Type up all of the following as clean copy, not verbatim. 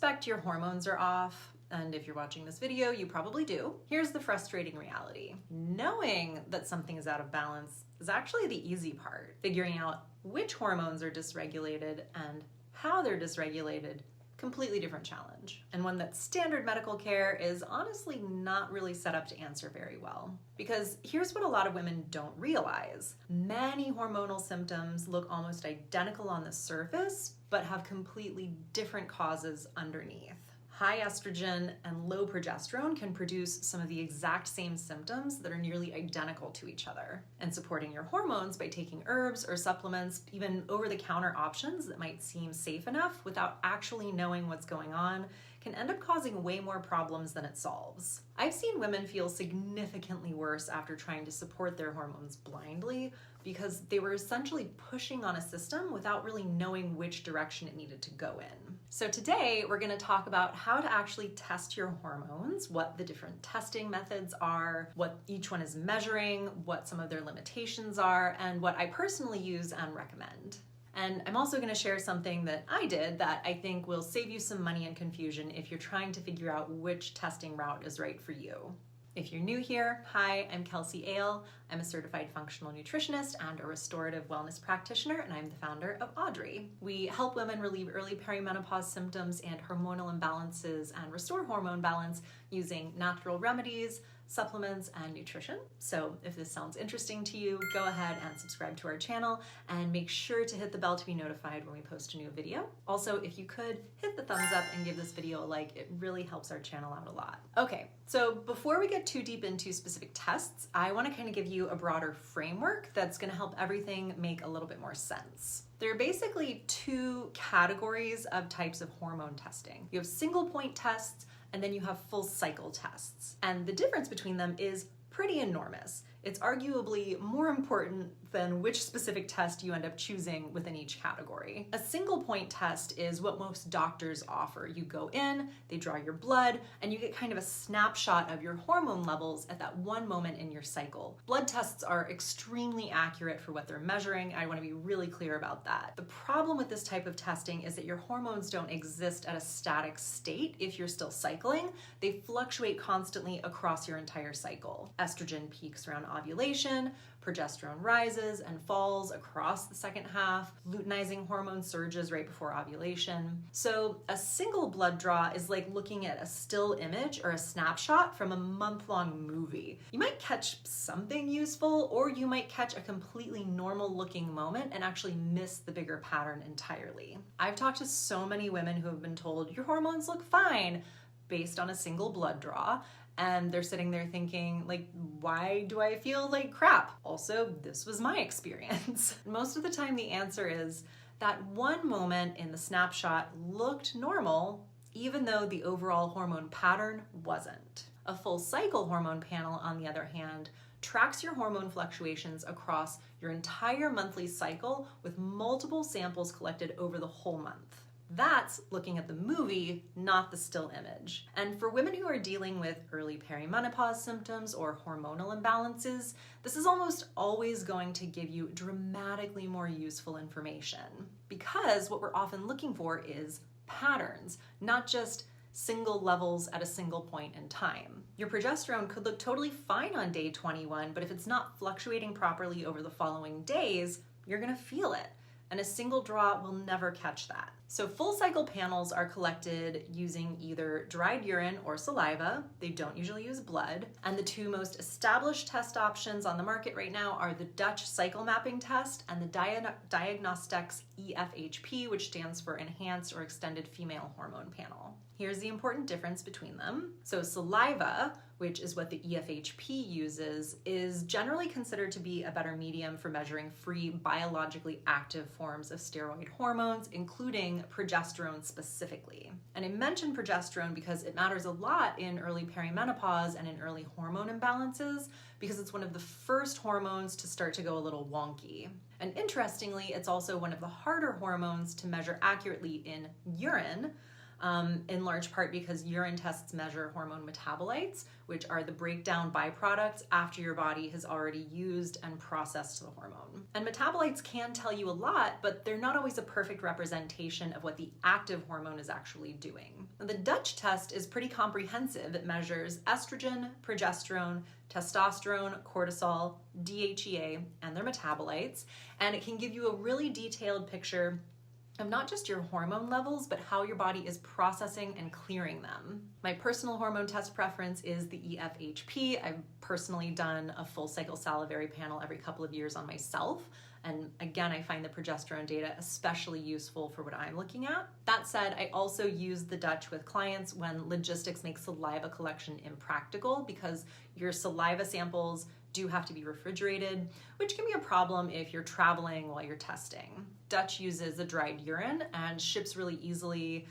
suspect your hormones are off, and if you're watching this video, you probably do, here's the frustrating reality. Knowing that something is out of balance is actually the easy part. Figuring out which hormones are dysregulated and how they're dysregulated, completely different challenge, and one that standard medical care is honestly not really set up to answer very well. Because here's what a lot of women don't realize. Many hormonal symptoms look almost identical on the surface, but have completely different causes underneath. High estrogen and low progesterone can produce some of the exact same symptoms that are nearly identical to each other. And supporting your hormones by taking herbs or supplements, even over-the-counter options that might seem safe enough without actually knowing what's going on, can end up causing way more problems than it solves. I've seen women feel significantly worse after trying to support their hormones blindly because they were essentially pushing on a system without really knowing which direction it needed to go in. So today we're going to talk about how to actually test your hormones, what the different testing methods are, what each one is measuring, what some of their limitations are, and what I personally use and recommend. And I'm also going to share something that I did that I think will save you some money and confusion if you're trying to figure out which testing route is right for you. If you're new here, hi, I'm Kelsey Ale. I'm a certified functional nutritionist and a restorative wellness practitioner, and I'm the founder of Audrey. We help women relieve early perimenopause symptoms and hormonal imbalances and restore hormone balance using natural remedies, supplements, and nutrition. So if this sounds interesting to you, go ahead and subscribe to our channel and make sure to hit the bell to be notified when we post a new video. Also, if you could, hit the thumbs up and give this video a like. It really helps our channel out a lot. Okay, so before we get too deep into specific tests, I want to kind of give you a broader framework that's going to help everything make a little bit more sense. There are basically two categories of types of hormone testing. You have single point tests, and then you have full cycle tests. And the difference between them is pretty enormous. It's arguably more important than which specific test you end up choosing within each category. A single point test is what most doctors offer. You go in, they draw your blood, and you get kind of a snapshot of your hormone levels at that one moment in your cycle. Blood tests are extremely accurate for what they're measuring. I want to be really clear about that. The problem with this type of testing is that your hormones don't exist at a static state if you're still cycling. They fluctuate constantly across your entire cycle. Estrogen peaks around ovulation, progesterone rises and falls across the second half, luteinizing hormone surges right before ovulation. So a single blood draw is like looking at a still image or a snapshot from a month-long movie. You might catch something useful, or you might catch a completely normal looking moment and actually miss the bigger pattern entirely. I've talked to so many women who have been told your hormones look fine based on a single blood draw, and they're sitting there thinking, like, why do I feel like crap? Also, this was my experience. Most of the time the answer is that one moment in the snapshot looked normal, even though the overall hormone pattern wasn't. A full cycle hormone panel, on the other hand, tracks your hormone fluctuations across your entire monthly cycle with multiple samples collected over the whole month. That's looking at the movie, not the still image. And for women who are dealing with early perimenopause symptoms or hormonal imbalances, this is almost always going to give you dramatically more useful information, because what we're often looking for is patterns, not just single levels at a single point in time. Your progesterone could look totally fine on day 21, but if it's not fluctuating properly over the following days, you're gonna feel it. And a single draw will never catch that. So full cycle panels are collected using either dried urine or saliva. They don't usually use blood. And the two most established test options on the market right now are the Dutch cycle mapping test and the DiagnosTechs eFHP, which stands for Enhanced or Extended Female Hormone Panel. Here's the important difference between them. So saliva, which is what the eFHP uses, is generally considered to be a better medium for measuring free biologically active forms of steroid hormones, including progesterone specifically. And I mention progesterone because it matters a lot in early perimenopause and in early hormone imbalances, because it's one of the first hormones to start to go a little wonky. And interestingly, it's also one of the harder hormones to measure accurately in urine, in large part because urine tests measure hormone metabolites, which are the breakdown byproducts after your body has already used and processed the hormone. And metabolites can tell you a lot, but they're not always a perfect representation of what the active hormone is actually doing. Now, the Dutch test is pretty comprehensive. It measures estrogen, progesterone, testosterone, cortisol, DHEA, and their metabolites, and it can give you a really detailed picture of not just your hormone levels, but how your body is processing and clearing them. My personal hormone test preference is the eFHP. I've personally done a full cycle salivary panel every couple of years on myself. And again, I find the progesterone data especially useful for what I'm looking at. That said, I also use the Dutch with clients when logistics make saliva collection impractical because your saliva samples do have to be refrigerated, which can be a problem if you're traveling while you're testing. Dutch uses a dried urine and ships really easily,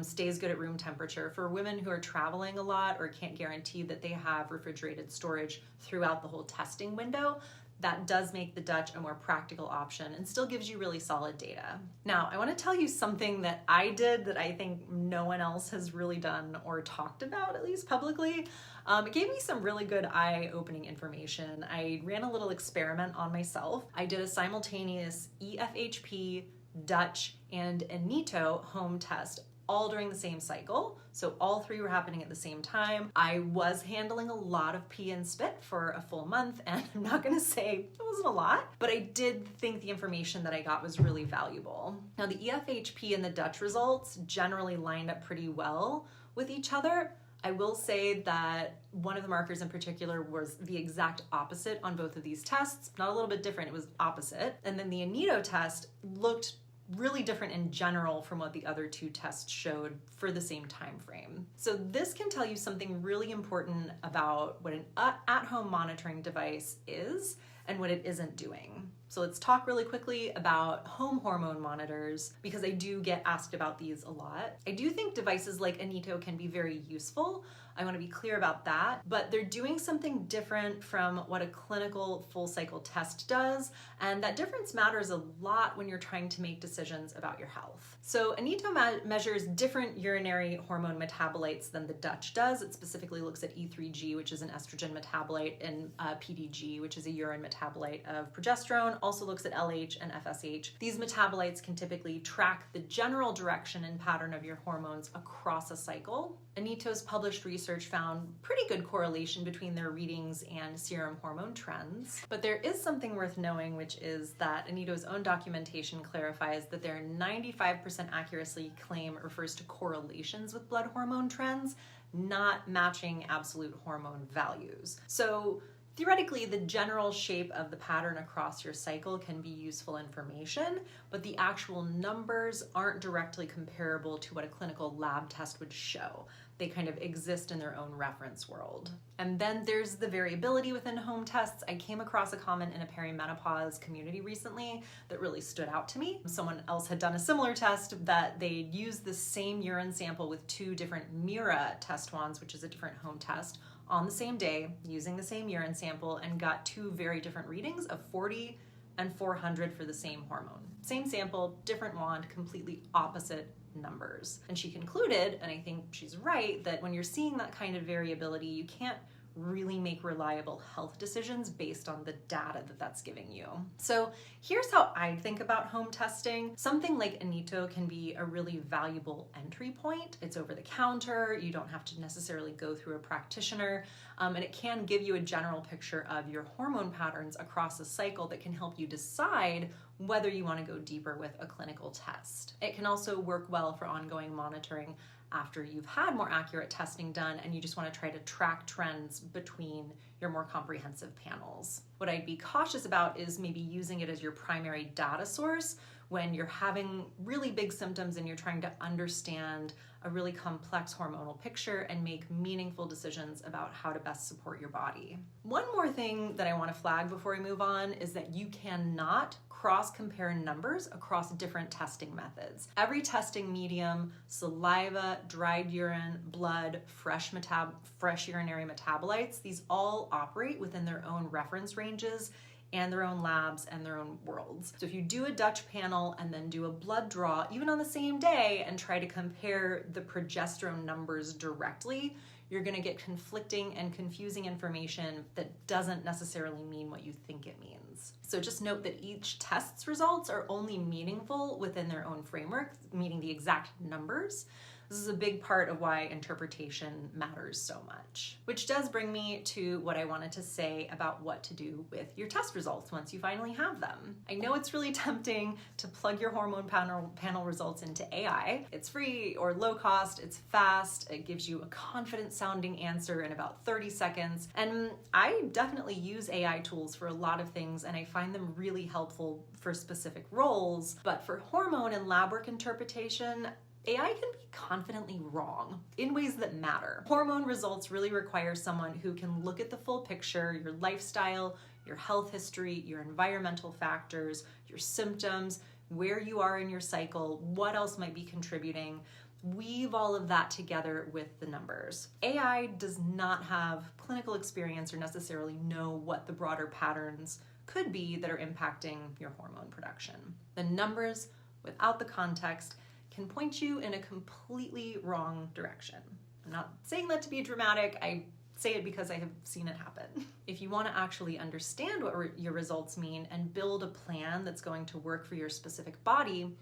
stays good at room temperature. For women who are traveling a lot or can't guarantee that they have refrigerated storage throughout the whole testing window, that does make the Dutch a more practical option and still gives you really solid data. Now, I want to tell you something that I did that I think no one else has really done or talked about, at least publicly. It gave me some really good eye-opening information. I ran a little experiment on myself. I did a simultaneous eFHP, Dutch, and Inito home test all during the same cycle. So all three were happening at the same time. I was handling a lot of pee and spit for a full month, and I'm not gonna say it wasn't a lot, but I did think the information that I got was really valuable. Now the eFHP and the Dutch results generally lined up pretty well with each other. I will say that one of the markers in particular was the exact opposite on both of these tests. Not a little bit different, it was opposite. And then the Inito test looked really different in general from what the other two tests showed for the same time frame. So this can tell you something really important about what an at-home monitoring device is and what it isn't doing. So let's talk really quickly about home hormone monitors because I do get asked about these a lot. I do think devices like Inito can be very useful. I want to be clear about that, but they're doing something different from what a clinical full cycle test does, and that difference matters a lot when you're trying to make decisions about your health. So Inito measures different urinary hormone metabolites than the Dutch does. It specifically looks at E3G, which is an estrogen metabolite, and PDG, which is a urine metabolite of progesterone, also looks at LH and FSH. These metabolites can typically track the general direction and pattern of your hormones across a cycle. Inito's published research found pretty good correlation between their readings and serum hormone trends. But there is something worth knowing, which is that Inito's own documentation clarifies that their 95% accuracy claim refers to correlations with blood hormone trends, not matching absolute hormone values. So theoretically, the general shape of the pattern across your cycle can be useful information, but the actual numbers aren't directly comparable to what a clinical lab test would show. They kind of exist in their own reference world. And then there's the variability within home tests. I came across a comment in a perimenopause community recently that really stood out to me. Someone else had done a similar test that they'd used the same urine sample with two different Mira test wands, which is a different home test, on the same day using the same urine sample and got two very different readings of 40 and 400 for the same hormone. Same sample, different wand, completely opposite numbers. And she concluded, and I think she's right, that when you're seeing that kind of variability, you can't really make reliable health decisions based on the data that that's giving you. So here's how I think about home testing. Something like Inito can be a really valuable entry point. It's over the counter, you don't have to necessarily go through a practitioner, and it can give you a general picture of your hormone patterns across a cycle that can help you decide whether you want to go deeper with a clinical test. It can also work well for ongoing monitoring after you've had more accurate testing done and you just want to try to track trends between your more comprehensive panels. What I'd be cautious about is maybe using it as your primary data source when you're having really big symptoms and you're trying to understand a really complex hormonal picture and make meaningful decisions about how to best support your body. One more thing that I want to flag before we move on is that you cannot cross-compare numbers across different testing methods. Every testing medium, saliva, dried urine, blood, fresh urinary metabolites, these all operate within their own reference ranges and their own labs and their own worlds. So if you do a Dutch panel and then do a blood draw, even on the same day, and try to compare the progesterone numbers directly, you're gonna get conflicting and confusing information that doesn't necessarily mean what you think it means. So just note that each test's results are only meaningful within their own framework, meaning the exact numbers. This is a big part of why interpretation matters so much. Which does bring me to what I wanted to say about what to do with your test results once you finally have them. I know it's really tempting to plug your hormone panel results into AI. It's free or low cost, it's fast, it gives you a confident sounding answer in about 30 seconds. And I definitely use AI tools for a lot of things, and I find them really helpful for specific roles. But for hormone and lab work interpretation, AI can be confidently wrong in ways that matter. Hormone results really require someone who can look at the full picture, your lifestyle, your health history, your environmental factors, your symptoms, where you are in your cycle, what else might be contributing, weave all of that together with the numbers. AI does not have clinical experience or necessarily know what the broader patterns could be that are impacting your hormone production. The numbers, without the context, can point you in a completely wrong direction. I'm not saying that to be dramatic, I say it because I have seen it happen. If you want to actually understand what your results mean and build a plan that's going to work for your specific body,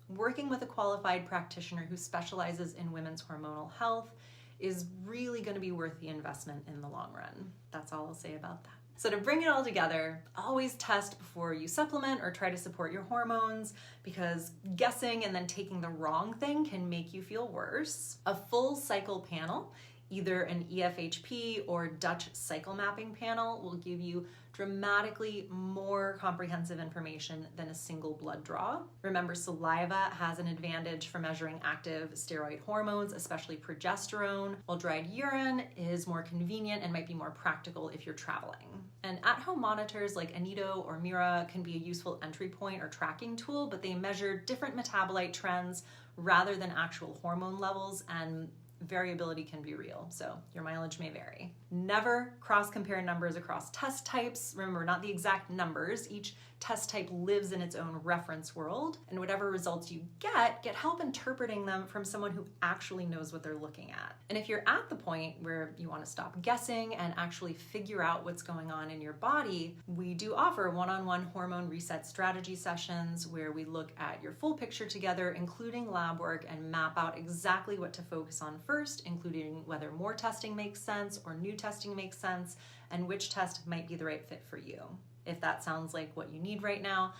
working with a qualified practitioner who specializes in women's hormonal health is really going to be worth the investment in the long run. That's all I'll say about that. So to bring it all together, always test before you supplement or try to support your hormones, because guessing and then taking the wrong thing can make you feel worse. A full cycle panel, either an eFHP or Dutch cycle mapping panel, will give you dramatically more comprehensive information than a single blood draw. Remember, saliva has an advantage for measuring active steroid hormones, especially progesterone, while dried urine is more convenient and might be more practical if you're traveling. And at-home monitors like Inito or Mira can be a useful entry point or tracking tool, but they measure different metabolite trends rather than actual hormone levels, and variability can be real, so your mileage may vary. Never cross-compare numbers across test types. Remember, not the exact numbers. Each test type lives in its own reference world, and whatever results you get help interpreting them from someone who actually knows what they're looking at. And if you're at the point where you want to stop guessing and actually figure out what's going on in your body, we do offer one-on-one hormone reset strategy sessions where we look at your full picture together, including lab work, and map out exactly what to focus on first, including whether more testing makes sense or new testing makes sense, and which test might be the right fit for you. If that sounds like what you need right now,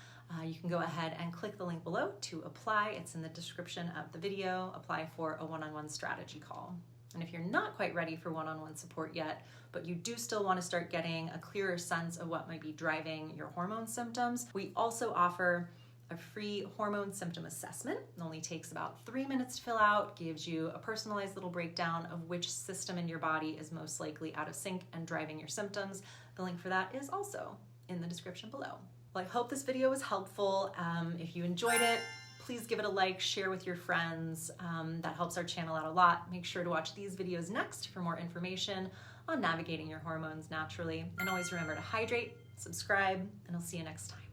you can go ahead and click the link below to apply. It's in the description of the video. Apply for a one-on-one strategy call. And if you're not quite ready for one-on-one support yet, but you do still want to start getting a clearer sense of what might be driving your hormone symptoms, we also offer a free hormone symptom assessment. It only takes about 3 minutes to fill out, gives you a personalized little breakdown of which system in your body is most likely out of sync and driving your symptoms. The link for that is also in the description below. Well, I hope this video was helpful. If you enjoyed it, please give it a like, share with your friends. That helps our channel out a lot. Make sure to watch these videos next for more information on navigating your hormones naturally. And always remember to hydrate, subscribe, and I'll see you next time.